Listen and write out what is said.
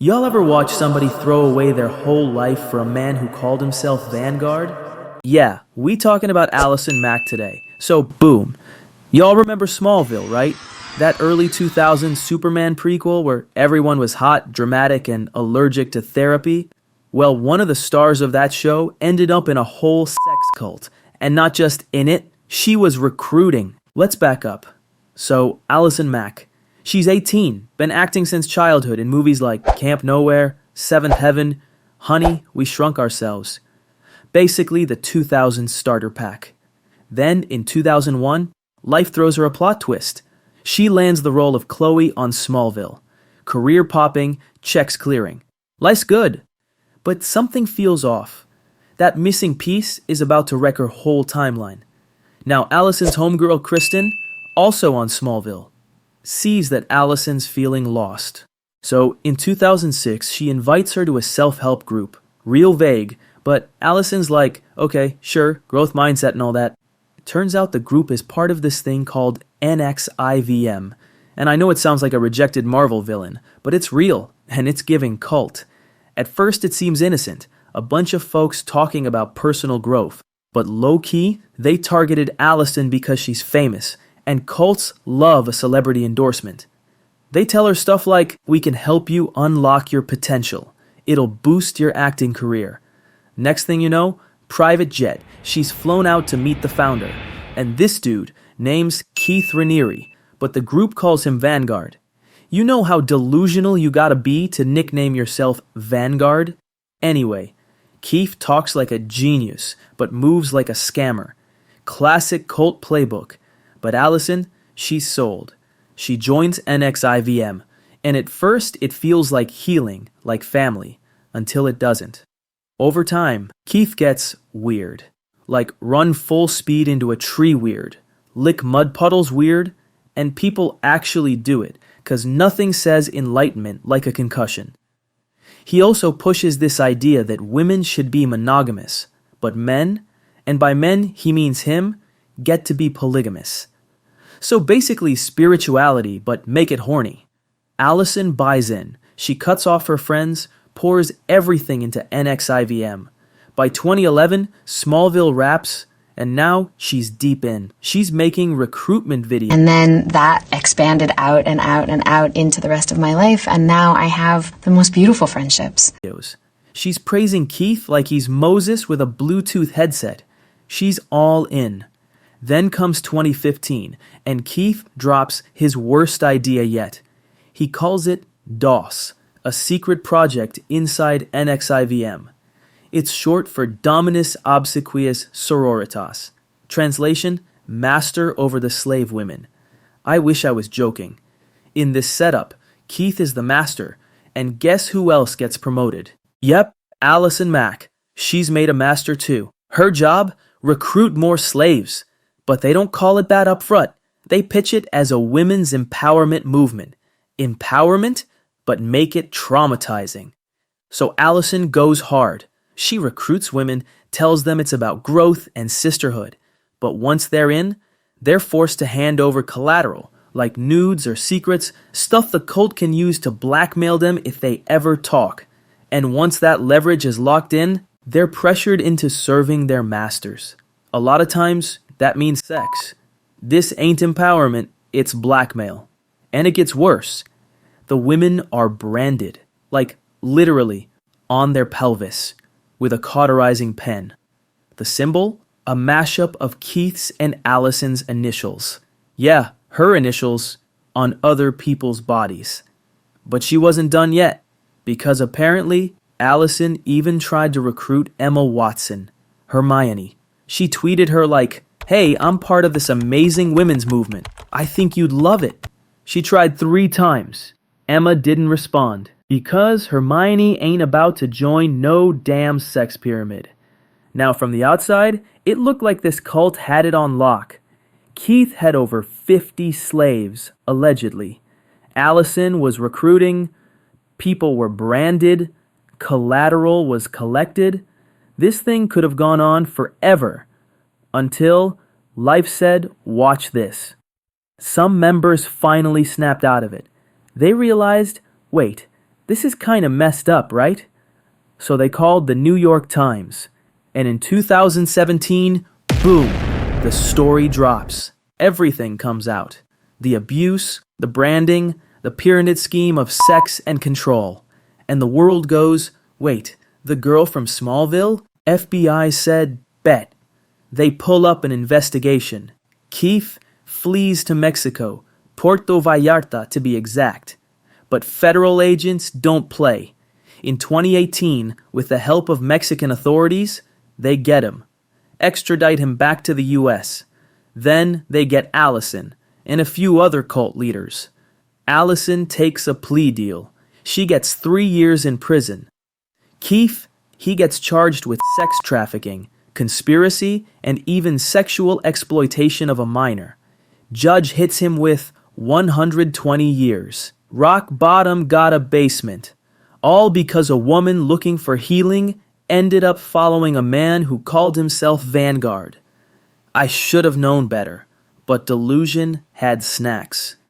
Y'all ever watch somebody throw away their whole life for a man who called himself Vanguard? Yeah, we talking about Allison Mack today. So boom. Y'all remember Smallville, right? That early 2000s Superman prequel where everyone was hot, dramatic, and allergic to therapy? Well, one of the stars of that show ended up in a whole sex cult. And not just in it, she was recruiting. Let's back up. So, Allison Mack. She's 18, been acting since childhood in movies like Camp Nowhere, Seventh Heaven, Honey, We Shrunk Ourselves. Basically the 2000s starter pack. Then, in 2001, life throws her a plot twist. She lands the role of Chloe on Smallville. Career popping, checks clearing. Life's good. But something feels off. That missing piece is about to wreck her whole timeline. Now, Allison's homegirl Kristen, also on Smallville, sees that Allison's feeling lost. So, in 2006, she invites her to a self-help group. Real vague, but Allison's like, okay, sure, growth mindset and all that. It turns out the group is part of this thing called NXIVM. And I know it sounds like a rejected Marvel villain, but it's real, and it's giving cult. At first it seems innocent, a bunch of folks talking about personal growth. But low-key, they targeted Allison because she's famous, and cults love a celebrity endorsement. They tell her stuff like, we can help you unlock your potential. It'll boost your acting career. Next thing you know, private jet. She's flown out to meet the founder. And this dude, name's Keith Raniere, but the group calls him Vanguard. You know how delusional you gotta be to nickname yourself Vanguard? Anyway, Keith talks like a genius, but moves like a scammer. Classic cult playbook. But Allison, she's sold. She joins NXIVM, and at first it feels like healing, like family, until it doesn't. Over time, Keith gets weird. Like run full speed into a tree weird, lick mud puddles weird, and people actually do it, 'cause nothing says enlightenment like a concussion. He also pushes this idea that women should be monogamous, but men, and by men he means him, get to be polygamous. So basically spirituality, but make it horny. Allison buys in. She cuts off her friends, pours everything into NXIVM. By 2011, Smallville wraps, and now she's deep in. She's making recruitment videos. And then that expanded out and out and out into the rest of my life, and now I have the most beautiful friendships. She's praising Keith like he's Moses with a Bluetooth headset. She's all in. Then comes 2015, and Keith drops his worst idea yet. He calls it DOS, a secret project inside NXIVM. It's short for Dominus Obsequious Sororitas. Translation, Master over the Slave Women. I wish I was joking. In this setup, Keith is the master, and guess who else gets promoted? Yep, Allison Mack. She's made a master too. Her job? Recruit more slaves. But they don't call it that up front. They pitch it as a women's empowerment movement. Empowerment, but make it traumatizing. So Allison goes hard. She recruits women, tells them it's about growth and sisterhood. But once they're in, they're forced to hand over collateral, like nudes or secrets, stuff the cult can use to blackmail them if they ever talk. And once that leverage is locked in, they're pressured into serving their masters. A lot of times, that means sex. This ain't empowerment, it's blackmail. And it gets worse. The women are branded, like literally, on their pelvis, with a cauterizing pen. The symbol? A mashup of Keith's and Allison's initials. Yeah, her initials on other people's bodies. But she wasn't done yet, because apparently Allison even tried to recruit Emma Watson, Hermione. She tweeted her like, hey, I'm part of this amazing women's movement. I think you'd love it. She tried 3 times. Emma didn't respond because Hermione ain't about to join no damn sex pyramid. Now from the outside, it looked like this cult had it on lock. Keith had over 50 slaves, allegedly. Allison was recruiting. People were branded. Collateral was collected. This thing could have gone on forever. Until life said, watch this. Some members finally snapped out of it. They realized, wait, This is kinda messed up, right? So they called the New York Times. And in 2017, boom, the story drops. Everything comes out. The abuse, the branding, the pyramid scheme of sex and control. And the world goes, wait, the girl from Smallville? FBI said, bet. They pull up an investigation. Keith flees to Mexico, Puerto Vallarta to be exact. But federal agents don't play. In 2018, with the help of Mexican authorities, they get him. Extradite him back to the US. Then they get Allison and a few other cult leaders. Allison takes a plea deal. She gets 3 years in prison. Keith, he gets charged with sex trafficking, conspiracy, and even sexual exploitation of a minor. Judge hits him with 120 years. Rock bottom got a basement. All because a woman looking for healing ended up following a man who called himself Vanguard. I should have known better, but delusion had snacks.